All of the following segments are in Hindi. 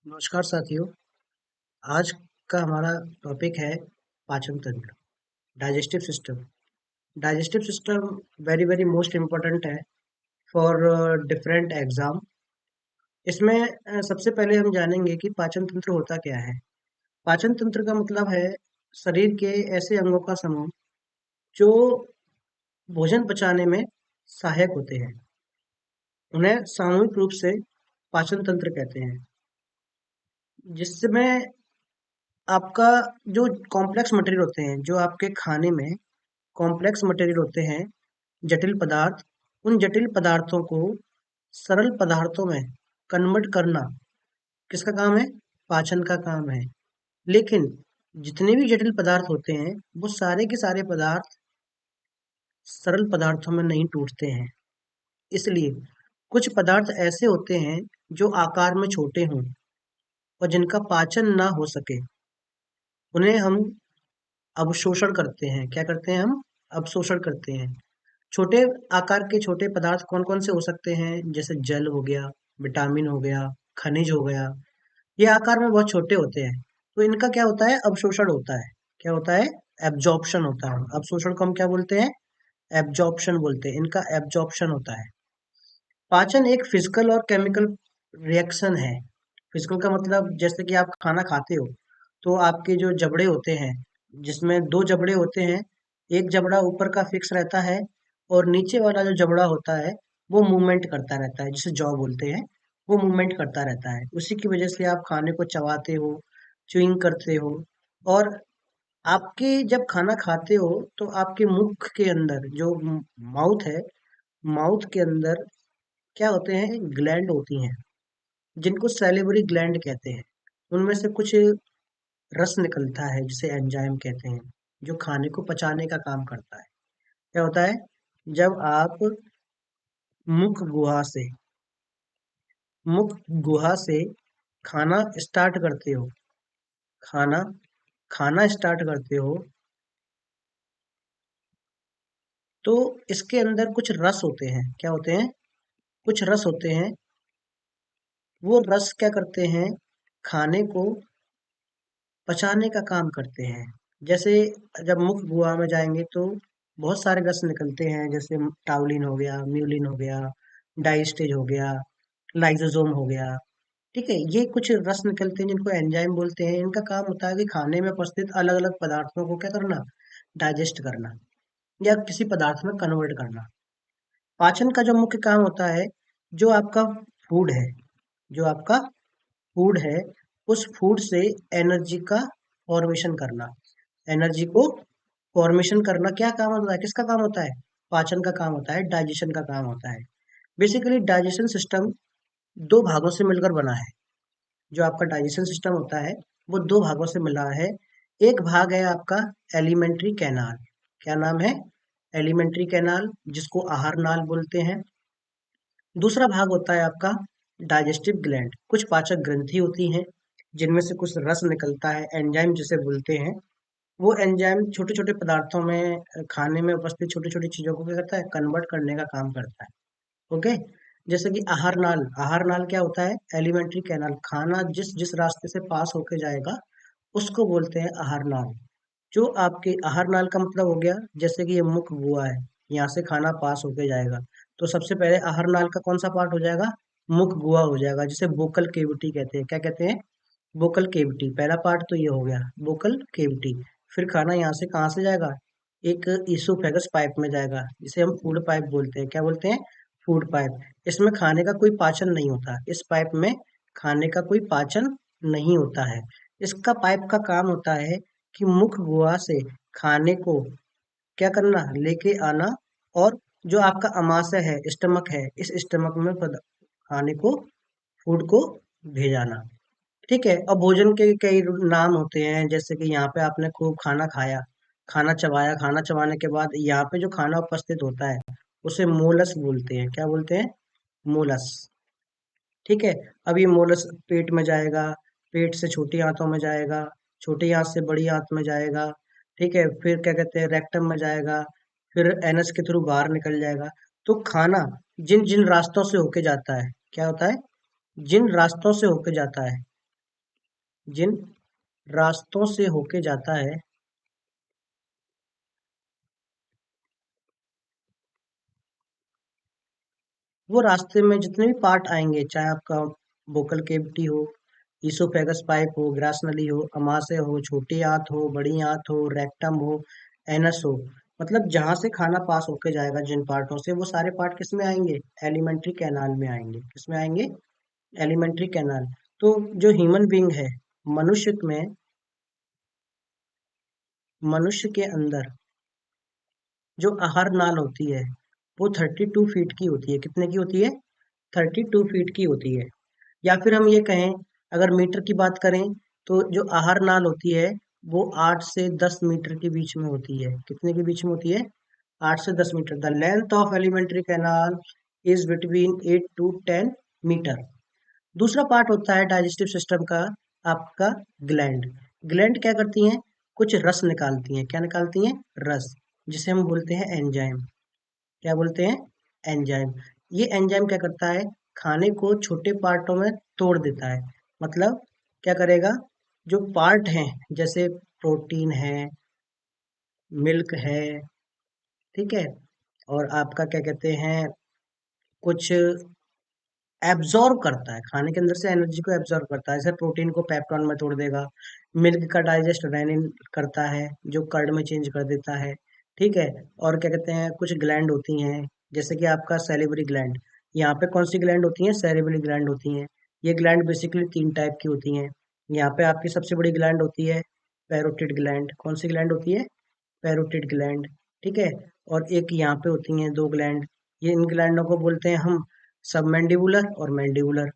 नमस्कार साथियों। आज का हमारा टॉपिक है पाचन तंत्र, digestive system. Digestive system very very most important है फॉर डिफरेंट एग्जाम। इसमें सबसे पहले हम जानेंगे कि पाचन तंत्र होता क्या है। पाचन तंत्र का मतलब है शरीर के ऐसे अंगों का समूह जो भोजन पचाने में सहायक होते हैं। उन्हें सामूहिक रूप से पाचन तंत्र कहते हैं, जिसमें आपका जो कॉम्प्लेक्स मटेरियल होते हैं, जो आपके खाने में कॉम्प्लेक्स मटेरियल होते हैं, जटिल पदार्थ, उन जटिल पदार्थों को सरल पदार्थों में कन्वर्ट करना किसका काम है? पाचन का काम है। लेकिन जितने भी जटिल पदार्थ होते हैं वो सारे के सारे पदार्थ सरल पदार्थों में नहीं टूटते हैं। इसलिए कुछ पदार्थ ऐसे होते हैं जो आकार में छोटे हों और जिनका पाचन ना हो सके, उन्हें हम अवशोषण करते हैं। क्या करते हैं हम? अवशोषण करते हैं। छोटे आकार के छोटे पदार्थ कौन-कौन से हो सकते हैं? जैसे जल हो गया, विटामिन हो गया, खनिज हो गया। ये आकार में बहुत छोटे होते हैं, तो इनका क्या होता है? अवशोषण होता है। क्या होता है? एब्जॉर्प्शन होता है। अवशोषण को हम क्या बोलते हैं? एब्जॉर्प्शन बोलते हैं। इनका एब्जॉर्प्शन होता है। पाचन एक फिजिकल और केमिकल रिएक्शन है। फिजिकल का मतलब जैसे कि आप खाना खाते हो, तो आपके जो जबड़े होते हैं, जिसमें दो जबड़े होते हैं, एक जबड़ा ऊपर का फिक्स रहता है और नीचे वाला जो जबड़ा होता है वो मूवमेंट करता रहता है, जिसे जॉ बोलते हैं। वो मूवमेंट करता रहता है, उसी की वजह से आप खाने को चबाते हो, च्युइंग करते हो। और आपके जब खाना खाते हो तो आपके मुख के अंदर जो माउथ है, माउथ के अंदर क्या होते हैं? ग्लैंड होती हैं, जिनको सैलिवरी ग्लैंड कहते हैं। उनमें से कुछ रस निकलता है जिसे एंजाइम कहते हैं, जो खाने को पचाने का काम करता है। क्या होता है? जब आप मुख गुहा से मुख गुहा से खाना स्टार्ट करते हो, खाना खाना स्टार्ट करते हो, तो इसके अंदर कुछ रस होते हैं। क्या होते हैं? कुछ रस होते हैं। वो रस क्या करते हैं? खाने को पचाने का काम करते हैं। जैसे जब मुख गुहा में जाएंगे तो बहुत सारे रस निकलते हैं, जैसे टाउलिन हो गया, म्यूलिन हो गया, डाइस्टेज हो गया, लाइसोसोम हो गया। ठीक है, ये कुछ रस निकलते हैं जिनको एंजाइम बोलते हैं। इनका काम होता है कि खाने में उपस्थित अलग अलग पदार्थों को क्या करना? डाइजेस्ट करना या किसी पदार्थ में कन्वर्ट करना। पाचन का जो मुख्य काम होता है, जो आपका फूड है, जो आपका फूड है, उस फूड से एनर्जी का फॉर्मेशन करना। एनर्जी को फॉर्मेशन करना क्या काम होता है? किसका काम होता है? पाचन का काम होता है, डाइजेशन का काम होता है। बेसिकली डाइजेशन सिस्टम दो भागों से मिलकर बना है। जो आपका डाइजेशन सिस्टम होता है वो दो भागों से मिला है। एक भाग है आपका एलिमेंट्री कैनाल। क्या नाम है? एलिमेंट्री कैनाल, जिसको आहार नाल बोलते हैं। दूसरा भाग होता है आपका डाइजेस्टिव ग्लैंड। कुछ पाचक ग्रंथि होती हैं जिनमें से कुछ रस निकलता है, एंजाइम जिसे बोलते हैं। वो एंजाइम छोटे छोटे पदार्थों में खाने में उपस्थित छोटी छोटी चीजों को क्या करता है? कन्वर्ट करने का काम करता है। ओके। जैसे कि आहार नाल, आहार नाल क्या होता है? Alimentary canal. खाना जिस जिस रास्ते से पास होके जाएगा उसको बोलते हैं आहार नाल। जो आपके आहार नाल का मतलब हो गया, जैसे कि ये मुख गुहा है, यहाँ से खाना पास होके जाएगा, तो सबसे पहले आहार नाल का कौन सा पार्ट हो जाएगा? मुख गुहा हो जाएगा, जिसे बोकल केविटी कहते हैं। क्या कहते हैं? बोकल केविटी। पहला पार्ट तो ये हो गया, बोकल केविटी। फिर खाना यहाँ से कहाँ से जाएगा? एक ईसोफेगस पाइप में जाएगा, जिसे हम फूड पाइप बोलते हैं। क्या बोलते हैं? Food pipe. इसमें खाने का कोई पाचन नहीं होता, इस पाइप में खाने का कोई पाचन नहीं होता है। इसका पाइप का काम होता है कि मुख गुहा से खाने को क्या करना? लेके आना, और जो आपका अमाशय है, स्टमक है, इस स्टमक में खाने को, फूड को भेजाना। ठीक है। और भोजन के कई नाम होते हैं, जैसे कि यहाँ पे आपने खूब खाना खाया, खाना चबाया, खाना चबाने के बाद यहाँ पे जो खाना उपस्थित होता है उसे मोलस बोलते हैं। क्या बोलते हैं? मोलस। ठीक है। अब ये मोलस पेट में जाएगा, पेट से छोटी आंतों में जाएगा, छोटी आंत से बड़ी आंत में जाएगा। ठीक है। फिर क्या कहते हैं? रेक्टम में जाएगा, फिर एनस के थ्रू बाहर निकल जाएगा। तो खाना जिन जिन रास्तों से होके जाता है, क्या होता है? जिन रास्तों से होके जाता है जिन रास्तों से होके जाता है वो रास्ते में जितने भी पार्ट आएंगे, चाहे आपका बोकल केविटी हो, ईसोफेगस पाइप हो, ग्रास नली हो, अमाशय हो, छोटी आंत हो, बड़ी आंत हो, रेक्टम हो, एनस हो, मतलब जहां से खाना पास होके जाएगा जिन पार्टों से, वो सारे पार्ट किस में आएंगे? एलिमेंट्री कैनाल में आएंगे। किस में आएंगे? Alimentary canal. तो जो ह्यूमन बींग है, मनुष्य में, मनुष्य के अंदर जो आहार नाल होती है वो 32 फीट की होती है। कितने की होती है? 32 फीट की होती है। या फिर हम ये कहें, अगर मीटर की बात करें, तो जो आहार नाल होती है वो 8 से 10 मीटर के बीच में होती है। कितने के बीच में होती है? 8 से 10 metre. The length of alimentary canal is between 8 to 10 metre. दूसरा पार्ट होता है डाइजेस्टिव सिस्टम का, आपका ग्लैंड। ग्लैंड क्या करती हैं? कुछ रस निकालती हैं। क्या निकालती हैं? रस, जिसे हम बोलते हैं एंजाइम। क्या बोलते हैं? एंजाइम। ये एंजाइम क्या करता है? खाने को छोटे पार्टों में तोड़ देता है। मतलब क्या करेगा? जो पार्ट हैं, जैसे प्रोटीन है, मिल्क है, ठीक है, और आपका क्या कहते हैं, कुछ एब्जॉर्ब करता है, खाने के अंदर से एनर्जी को एब्जॉर्ब करता है। जैसे प्रोटीन को पेप्टॉन में तोड़ देगा, मिल्क का डाइजेस्ट रेनिन करता है जो कर्ड में चेंज कर देता है, ठीक है। और क्या कहते हैं, कुछ ग्लैंड होती हैं, जैसे कि आपका सैलिवरी ग्लैंड। यहाँ पे कौन सी ग्लैंड होती हैं? सैलिवरी ग्लैंड होती हैं। ये ग्लैंड बेसिकली 3 टाइप की होती हैं। यहाँ पे आपकी सबसे बड़ी ग्लैंड होती है पैरोटिड ग्लैंड। कौन सी ग्लैंड होती है? पैरोटिड ग्लैंड, ठीक है। और एक यहाँ पे होती हैं 2 ग्लैंड। ये इन ग्लैंडों को बोलते हैं हम सबमैंडिबुलर और मैंडिबुलर।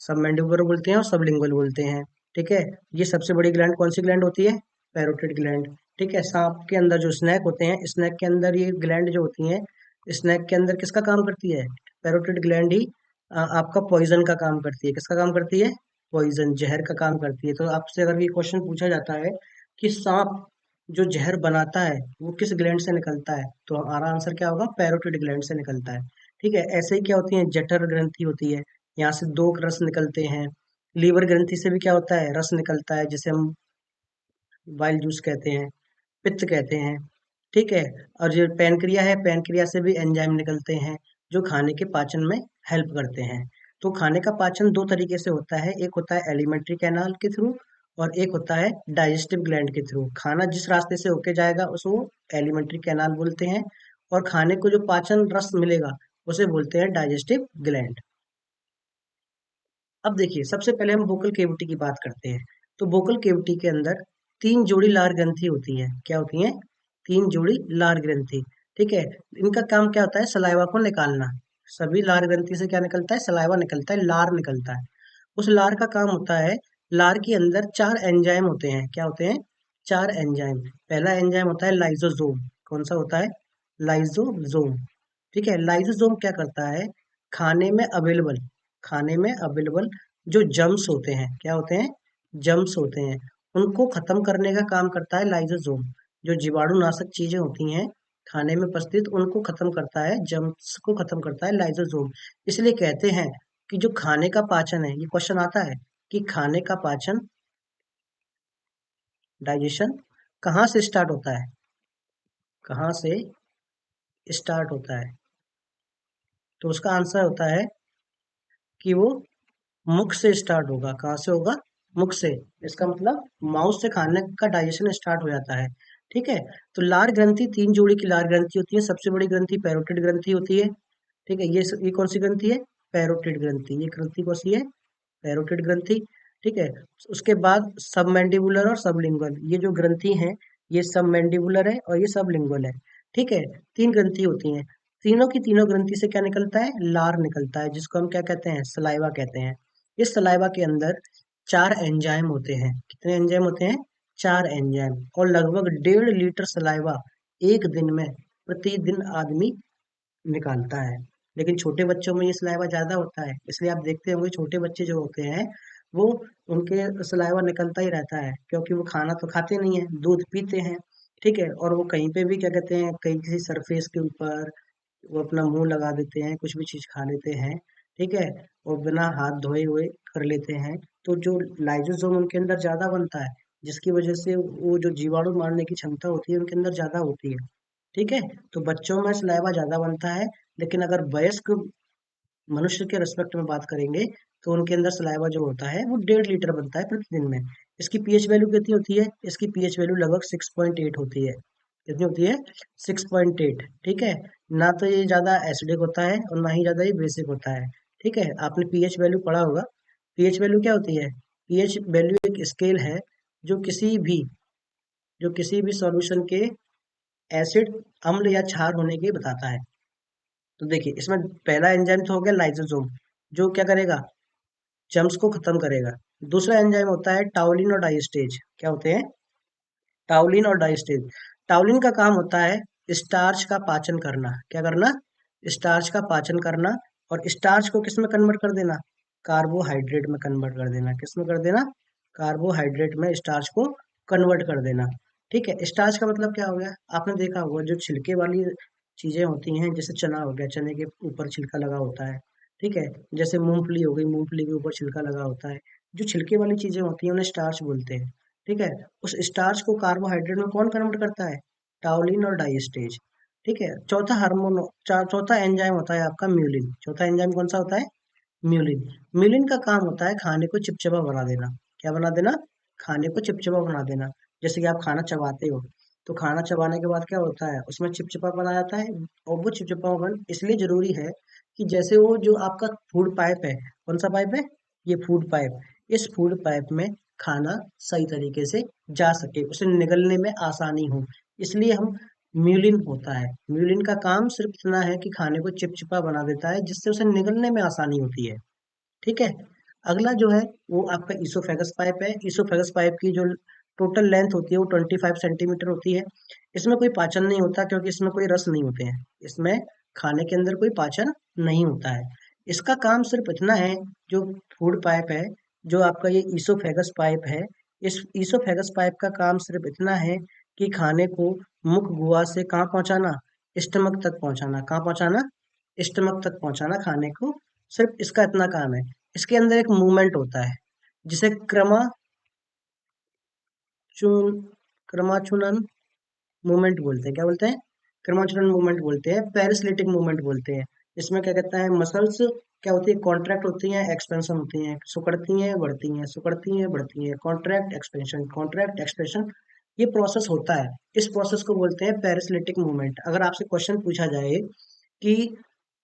सबमैंडिबुलर बोलते हैं और सबलिंगुअल बोलते हैं, ठीक है। ये सबसे बड़ी ग्लैंड कौन सी ग्लैंड होती है? पैरोटिड ग्लैंड, ठीक है। सांप के अंदर जो स्नैक होते हैं, स्नैक के अंदर ये ग्लैंड जो होती हैं, स्नैक के अंदर किसका काम करती है? पैरोटिड ग्लैंड ही आपका पॉइजन का काम करती है। किसका काम करती है? पॉइजन, जहर का काम करती है। तो आपसे अगर ये क्वेश्चन पूछा जाता है कि सांप जो जहर बनाता है वो किस ग्लैंड से निकलता है, तो हमारा आंसर क्या होगा? पैरोटिड ग्लैंड से निकलता है, ठीक है। ऐसे ही क्या होती है, जठर ग्रंथि होती है, यहाँ से 2 रस निकलते हैं। लीवर ग्रंथि से भी क्या होता है? रस निकलता है, जिसे हम बाइल जूस कहते हैं, पित्त कहते हैं, ठीक है। और जो पैनक्रिया है, पैनक्रिया से भी एंजाइम निकलते हैं जो खाने के पाचन में हेल्प करते हैं। तो खाने का पाचन 2 तरीके से होता है, एक होता है एलिमेंट्री कैनाल के थ्रू और एक होता है डाइजेस्टिव ग्लैंड के थ्रू। खाना जिस रास्ते से होके जाएगा उसको एलिमेंट्री कैनाल बोलते हैं, और खाने को जो पाचन रस मिलेगा उसे बोलते हैं डाइजेस्टिव ग्लैंड। अब देखिए, सबसे पहले हम वोकल केविटी की बात करते हैं। तो वोकल केविटी के अंदर 3 जोड़ी लार ग्रंथि होती हैं। क्या होती हैं? 3 जोड़ी लार ग्रंथि, ठीक है। इनका काम क्या होता है? सलाइवा को निकालना। सभी लार ग्रंथि से क्या निकलता है? सलाइवा निकलता है, लार निकलता है। उस लार का काम होता है, लार के अंदर 4 एंजाइम होते हैं। क्या होते हैं? 4 एंजाइम। पहला एंजाइम होता है लाइजोजोम। कौन सा होता है? लाइजोजोम, ठीक है। लाइसोसोम क्या करता है? खाने में अवेलेबल, खाने में अवेलेबल जो जम्स होते हैं, क्या होते हैं? जम्स होते हैं, उनको खत्म करने का काम करता है लाइसोसोम। जो जीवाणुनाशक चीजें होती हैं खाने में उपस्थित, उनको खत्म करता है, जम्स को खत्म करता है लाइसोसोम। इसलिए कहते हैं कि जो खाने का पाचन है, ये क्वेश्चन आता है कि खाने का पाचन, डाइजेशन कहाँ से स्टार्ट होता है? कहाँ से स्टार्ट होता है? तो उसका आंसर होता है कि वो मुख से स्टार्ट होगा। कहाँ से होगा? मुख से। इसका मतलब माउथ से खाने का डाइजेशन स्टार्ट हो जाता है, ठीक है। तो लार ग्रंथि, 3 जोड़ी की लार ग्रंथि होती है। सबसे बड़ी ग्रंथि पैरोटिड ग्रंथि होती है, ठीक है। ये कौन सी ग्रंथि है? पैरोटिड ग्रंथि। ये ग्रंथि कौन सी है? पैरोटिड ग्रंथि, ठीक है। उसके बाद सबमैंडिबुलर और सबलिंगुअल, ये जो ग्रंथि हैं, ये सबमैंडिबुलर है और ये सबलिंगुअल है, ठीक है। 3 ग्रंथि होती हैं। तीनों की तीनों ग्रंथि से क्या निकलता है? लार निकलता है, जिसको हम क्या कहते हैं? सलाइवा कहते हैं। इस सलाइवा के अंदर 4 एंजाइम होते हैं। कितने एंजाइम होते हैं? 4 एंजाइम। और लगभग 1.5 लीटर सलाइवा एक दिन में, प्रतिदिन आदमी निकालता है। लेकिन छोटे बच्चों में ये सलाइवा ज्यादा होता है, इसलिए आप देखते होंगे छोटे बच्चे जो होते हैं वो, उनके सलाइवा निकलता ही रहता है, क्योंकि वो खाना तो खाते नहीं है, दूध पीते हैं, ठीक है। और वो कहीं पे भी क्या कहते हैं, कहीं किसी सरफेस के ऊपर वो अपना मुंह लगा देते हैं, कुछ भी चीज खा लेते हैं, ठीक है, और बिना हाथ धोए हुए कर लेते हैं, तो जो लाइसोसोम उनके अंदर ज़्यादा बनता है, जिसकी वजह से वो जो जीवाणु मारने की क्षमता होती है उनके अंदर ज़्यादा होती है। ठीक है, तो बच्चों में सलाइवा ज़्यादा बनता है, लेकिन अगर वयस्क मनुष्य के रेस्पेक्ट में बात करेंगे तो उनके अंदर सलाइवा जो होता है वो 1.5 लीटर बनता है प्रतिदिन में। इसकी पीएच वैल्यू कितनी होती है? इसकी पीएच वैल्यू लगभग 6.8 होती है। कितनी होती है? 6.8। ठीक है, ना तो ये ज़्यादा एसिडिक होता है और ना ही ज़्यादा ये बेसिक होता है। ठीक है, आपने पीएच वैल्यू पढ़ा होगा। पीएच वैल्यू क्या होती है? पीएच वैल्यू एक स्केल है जो किसी भी सॉल्यूशन के एसिड, अम्ल या क्षार होने की बताता है। तो देखिए, इसमें पहला एंजाइम तो हो गया लाइसोसोम, जो क्या करेगा? जर्म्स को खत्म करेगा। दूसरा एंजाइम होता है टाउलिन और डाइस्टेज। क्या होते हैं? टाउलिन और डाइस्टेज। टाउलिन का काम होता है स्टार्च का पाचन करना। क्या करना? स्टार्च का पाचन करना। और स्टार्च को किस में कन्वर्ट कर देना? कार्बोहाइड्रेट में कन्वर्ट कर देना। किस में कर देना? कार्बोहाइड्रेट में स्टार्च को कन्वर्ट कर देना। ठीक है, स्टार्च का मतलब क्या हो गया? आपने देखा होगा जो छिलके वाली चीजें होती हैं, जैसे चना हो गया, चने के ऊपर छिलका लगा होता है। ठीक है, जैसे मूंगफली हो गई, मूंगफली के ऊपर छिलका लगा होता है। जो छिलके वाली चीजें होती हैं उन्हें स्टार्च बोलते हैं। ठीक है, उस स्टार्च को कार्बोहाइड्रेट में कौन कन्वर्ट करता है? टाउलिन और डाइस्टेज। ठीक है, चौथा हार्मोन, चौथा एंजाइम होता है आपका म्यूलिन। चौथा एंजाइम कौन सा होता है? म्यूलिन। म्यूलिन का काम होता है खाने को चिपचिपा बना देना। क्या बना देना? खाने को चिपचिपा बना देना। जैसे कि आप खाना चबाते हो, तो खाना चबाने के बाद क्या होता है? उसमें चिपचिपापन आ जाता है। और वो चिपचिपापन इसलिए जरूरी है कि जैसे वो जो आपका फूड पाइप है, कौन सा पाइप है? ये फूड पाइप। इस फूड पाइप में खाना सही तरीके से जा सके, उसे निगलने में आसानी हो, इसलिए हम म्यूलिन होता है। म्यूलिन का काम सिर्फ इतना है कि खाने को चिपचिपा बना देता है, जिससे उसे निगलने में आसानी होती है। ठीक है, अगला जो है वो आपका ईसोफेगस पाइप है। ईसोफेगस पाइप की जो टोटल लेंथ होती है वो 25 सेंटीमीटर होती है। इसमें कोई पाचन नहीं होता, क्योंकि इसमें कोई रस नहीं होते हैं। इसमें खाने के अंदर कोई पाचन नहीं होता है। इसका काम सिर्फ इतना है, जो फूड पाइप है, जो आपका ये ईसोफेगस पाइप है, इस ईसोफेगस पाइप का काम सिर्फ इतना है कि खाने को मुख गुहा से कहाँ पहुंचाना? स्टमक तक पहुंचाना। कहाँ पहुंचाना? स्टमक तक पहुंचाना खाने को। सिर्फ इसका इतना काम है। इसके अंदर एक मूवमेंट होता है जिसे चुन क्रमाचुनन मूवमेंट बोलते हैं। क्या बोलते हैं? क्रमाचुनन मूवमेंट बोलते हैं, पेरिसलिटिक मूवमेंट बोलते हैं। इसमें क्या कहता है? मसल्स क्या होती है? कॉन्ट्रैक्ट होती हैं, एक्सपेंशन होती हैं, सिकुड़ती हैं, बढ़ती हैं, सिकुड़ती हैं, बढ़ती हैं, कॉन्ट्रैक्ट एक्सपेंशन, कॉन्ट्रैक्ट एक्सपेंशन। ये प्रोसेस होता है। इस प्रोसेस को बोलते हैं पेरिसलिटिक मूवमेंट। अगर आपसे क्वेश्चन पूछा जाए कि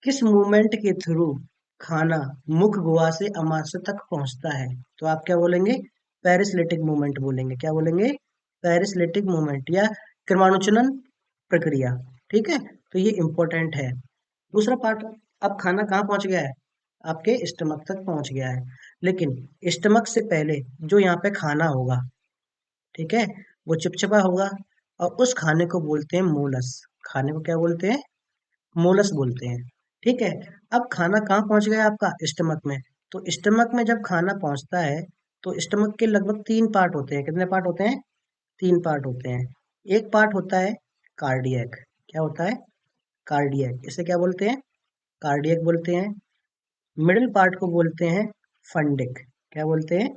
किस मूवमेंट के थ्रू खाना मुख गुहा से अमाशय तक पहुंचता है, तो आप क्या बोलेंगे? पेरिसलिटिक मूवमेंट बोलेंगे। क्या बोलेंगे? पेरिसलिटिक मूवमेंट या क्रमानुचलन प्रक्रिया। ठीक है, तो ये इंपॉर्टेंट है। दूसरा पार्ट, अब खाना कहाँ पहुंच गया है? आपके स्टमक तक पहुंच गया है। लेकिन स्टमक से पहले जो यहाँ पे खाना होगा, ठीक है, वो चिपचिपा होगा, और उस खाने को बोलते हैं मोलस। खाने को क्या बोलते हैं? मोलस बोलते हैं। ठीक है, अब खाना कहाँ पहुंच गया आपका? स्टमक में। तो स्टमक में जब खाना पहुंचता है, तो स्टमक के लगभग 3 पार्ट होते हैं। कितने पार्ट होते हैं? 3 पार्ट होते हैं। एक पार्ट होता है कार्डियक। क्या होता है? कार्डियक। इसे क्या बोलते हैं? कार्डियक बोलते हैं। मिडिल पार्ट को बोलते हैं फंडिक। क्या बोलते हैं?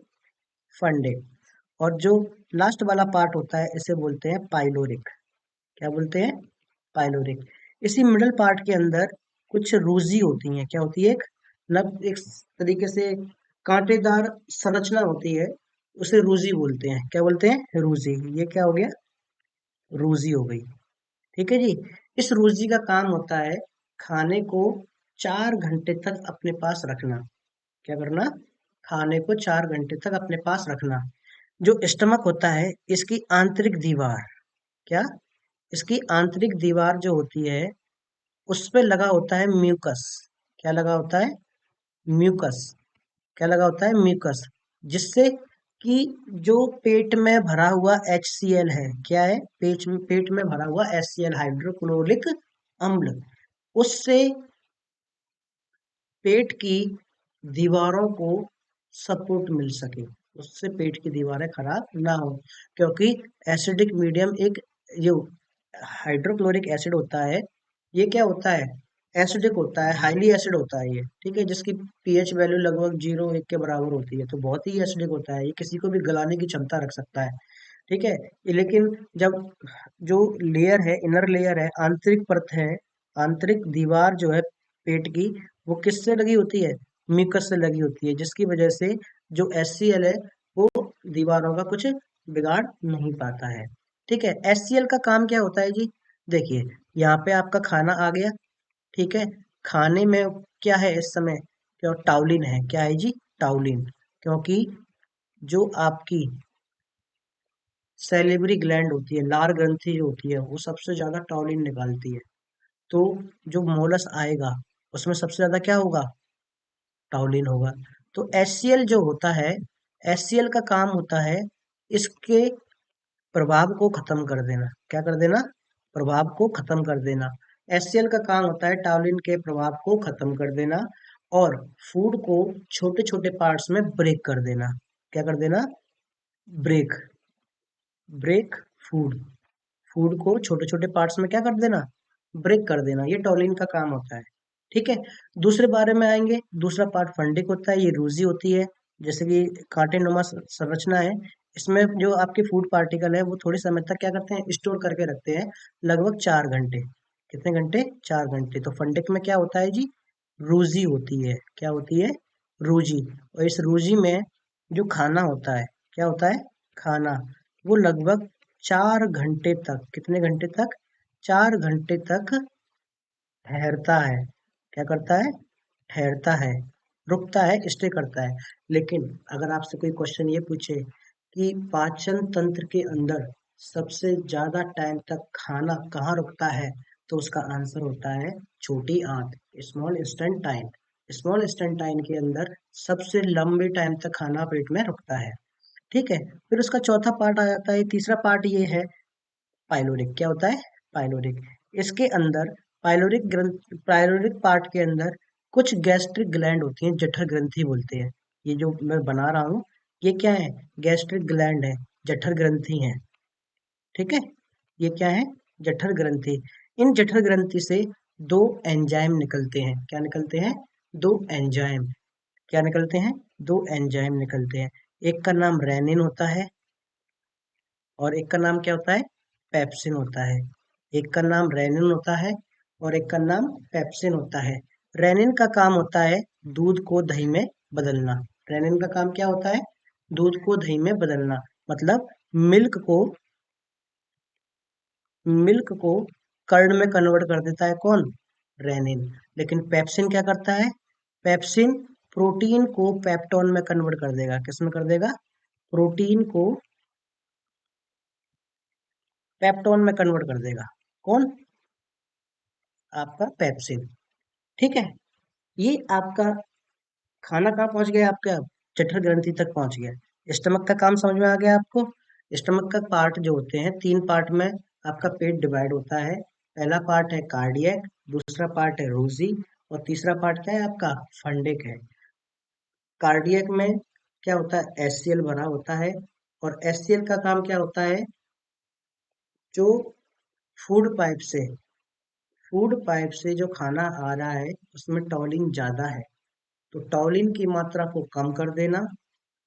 फंडिक। और जो लास्ट वाला पार्ट होता है इसे बोलते हैं पाइलोरिक। क्या बोलते हैं? पाइलोरिक। इसी मिडल पार्ट के अंदर कुछ रूजी होती हैं। क्या होती है? एक तरीके से कांटेदार संरचना होती है, उसे रूजी बोलते हैं। क्या बोलते हैं? रूजी। ये क्या हो गया? रूजी हो गई। ठीक है जी। इस रूजी का काम होता है खाने को 4 घंटे तक अपने पास रखना। क्या करना? खाने को 4 घंटे तक अपने पास रखना। जो स्टमक होता है, इसकी आंतरिक दीवार, क्या, इसकी आंतरिक दीवार जो होती है, उस पे लगा होता है म्यूकस। क्या लगा होता है? म्यूकस। क्या लगा होता है? म्यूकस। जिससे कि जो पेट में भरा हुआ HCl है, क्या है? पेट में भरा हुआ HCl, हाइड्रोक्लोरिक अम्ल, उससे पेट की दीवारों को सपोर्ट मिल सके, उससे पेट की दीवारें खराब ना हो। क्योंकि एसिडिक मीडियम एक जो हाइड्रोक्लोरिक एसिड होता है, ये क्या होता है? एसिडिक होता है, हाईली एसिड होता है ये, ठीक है, जिसकी पीएच वैल्यू लगभग 0 1 के बराबर होती है, तो बहुत ही एसिडिक होता है ये, किसी को भी गलाने की क्षमता रख सकता है, ठीक है। लेकिन जब जो लेयर है, इनर लेयर है, आंतरिक परत है, आंतरिक दीवार जो है पेट की, वो किससे लगी होती है? म्यूकस से लगी होती है, जिसकी वजह से जो HCl है वो दीवारों का कुछ बिगाड़ नहीं पाता है, ठीक है। HCl का काम क्या होता है जी? देखिए, यहाँ पे आपका खाना आ गया, ठीक है। खाने में क्या है इस समय? क्या टाउलिन है? क्या है जी? टाउलिन। क्योंकि जो आपकी सैलिवरी ग्लैंड होती है, लार ग्रंथि जो होती है, वो सबसे ज्यादा टाउलिन निकालती है। तो जो मोलस आएगा उसमें सबसे ज्यादा क्या होगा? टाउलिन होगा। तो HCl जो होता है, HCl का काम होता है इसके प्रभाव को खत्म कर देना। क्या कर देना? प्रभाव को खत्म कर देना। HCl का काम होता है टाउलिन के प्रभाव को खत्म कर देना और फूड को छोटे छोटे पार्ट्स में ब्रेक कर देना। क्या कर देना? ब्रेक। Break food. फूड को छोटे छोटे पार्ट्स में क्या कर देना? ब्रेक कर देना। ये टॉलिन का काम होता है, ठीक है। दूसरे बारे में आएंगे। दूसरा पार्ट फंडिक होता है, ये रूजी होती है, जैसे कि कांटे नुमा संरचना है। इसमें जो आपके फूड पार्टिकल है वो थोड़ी समय तक क्या करते हैं? स्टोर करके रखते हैं, लगभग 4 घंटे। कितने घंटे? 4 घंटे। तो फंडिक में क्या होता है जी? रूजी होती है। क्या होती है? रूजी। और इस रूजी में जो खाना होता है, क्या होता है? खाना, वो लगभग 4 घंटे तक, कितने घंटे तक? 4 घंटे तक ठहरता है। क्या करता है? ठहरता है, रुकता है, स्टे करता है। लेकिन अगर आपसे कोई क्वेश्चन ये पूछे कि पाचन तंत्र के अंदर सबसे ज्यादा टाइम तक खाना कहाँ रुकता है, तो उसका आंसर होता है छोटी आंत, स्मॉल इंस्टेंटाइन। स्मॉल इंस्टेंटाइन के अंदर सबसे लंबे टाइम तक खाना पेट में रुकता है, ठीक है। फिर उसका चौथा पार्ट आ जाता है, तीसरा पार्ट ये है पाइलोरिक। क्या होता है? पाइलोरिक। इसके अंदर पाइलोरिक पार्ट के अंदर कुछ गैस्ट्रिक ग्लैंड होती हैं, जठर ग्रंथि बोलते हैं। ये जो मैं बना रहा हूँ, ये क्या है? गैस्ट्रिक ग्लैंड है, जठर ग्रंथि है, ठीक है। ये क्या है? जठर ग्रंथि। इन जठर ग्रंथि से दो एंजाइम निकलते हैं। क्या निकलते हैं? दो एंजाइम। क्या निकलते हैं? दो एंजाइम निकलते हैं। एक का नाम रेनिन होता है और एक का नाम क्या होता है? पेप्सिन होता है। एक का नाम रेनिन होता है और एक का नाम पेप्सिन होता है। रेनिन का काम होता है दूध को दही में बदलना। रेनिन का काम क्या होता है? दूध को दही में बदलना। मतलब मिल्क को मिल्क को कर्ड में कन्वर्ट कर देता है कौन? रेनिन। लेकिन पेप्सिन क्या करता है? पेप्सिन प्रोटीन को पेप्टोन में कन्वर्ट कर देगा। किस में कर देगा? प्रोटीन को पेप्टोन में कन्वर्ट कर देगा। कौन? आपका पेप्सिन, ठीक है। ये आपका खाना कहाँ पहुंच गया? आपका जठर ग्रंथि तक पहुंच गया। स्टमक का काम समझ में आ गया आपको? स्टमक का पार्ट जो होते हैं, 3 पार्ट में आपका पेट डिवाइड होता है। पहला पार्ट है कार्डियक, दूसरा पार्ट है रोजी और तीसरा पार्ट क्या है आपका? फंडिक है। कार्डियक में क्या होता है? HCl भरा होता है और HCl का काम क्या होता है? जो फूड पाइप से फूड पाइप से जो खाना आ रहा है उसमें टॉलिन ज्यादा है, तो टॉलिन की मात्रा को कम कर देना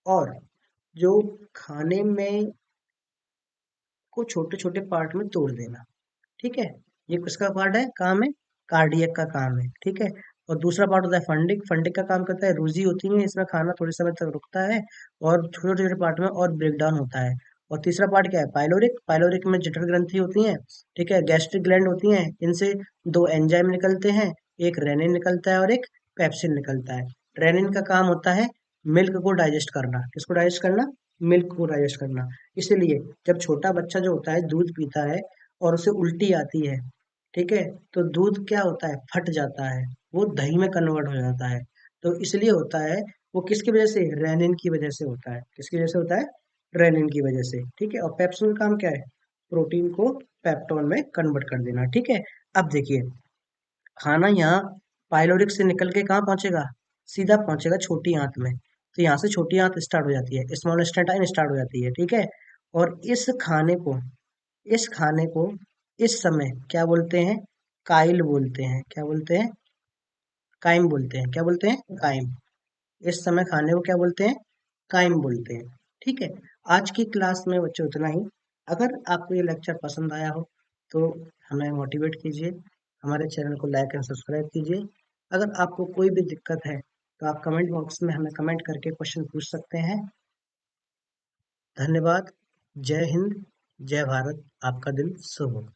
और जो खाने में को छोटे छोटे पार्ट में तोड़ देना, ठीक है। ये किसका पार्ट है? काम है? कार्डियक का काम है, ठीक है। और दूसरा पार्ट होता है फंडिक। फंडिक का काम करता है रूजी होती है, इसमें खाना थोड़े समय तक रुकता है और छोटे छोटे पार्ट में और ब्रेक डाउन होता है। और तीसरा पार्ट क्या है? पाइलोरिक। पाइलोरिक में जठर ग्रंथि होती है, ठीक है, गैस्ट्रिक ग्लैंड होती हैं, इनसे दो एंजाइम निकलते हैं, एक रेनिन निकलता है और एक पेप्सिन निकलता है। रेनिन का काम होता है मिल्क को डाइजेस्ट करना। किसको डाइजेस्ट करना? मिल्क को डाइजेस्ट करना। इसीलिए जब छोटा बच्चा जो होता है दूध पीता है और उसे उल्टी आती है, ठीक है, तो दूध क्या होता है? फट जाता है, वो दही में कन्वर्ट हो जाता है। तो इसलिए होता है, वो किसकी वजह से? रेनिन की वजह से होता है। किसकी वजह से होता है? रेनिन की वजह से, ठीक है। और पेप्सिन का काम क्या है? प्रोटीन को पेप्टोन में कन्वर्ट कर देना, ठीक है। अब देखिए, खाना यहाँ पाइलोरिक से निकल के कहाँ पहुंचेगा? सीधा पहुंचेगा छोटी आंत में। तो यहाँ से छोटी आंत स्टार्ट हो जाती है, स्मॉल इंटेस्टाइन स्टार्ट हो जाती है, ठीक है। और इस खाने को इस समय क्या बोलते हैं? काइल बोलते हैं। क्या बोलते हैं? काइम बोलते हैं। क्या बोलते हैं? काइम। इस समय खाने को क्या बोलते हैं? काइम बोलते हैं। ठीक है। आज की क्लास में बच्चों इतना ही। अगर आपको ये लेक्चर पसंद आया हो तो हमें मोटिवेट कीजिए, हमारे चैनल को लाइक एंड सब्सक्राइब कीजिए। अगर आपको कोई भी दिक्कत है तो आप कमेंट बॉक्स में हमें कमेंट करके क्वेश्चन पूछ सकते हैं। धन्यवाद। जय हिंद, जय भारत। आपका दिन शुभ हो।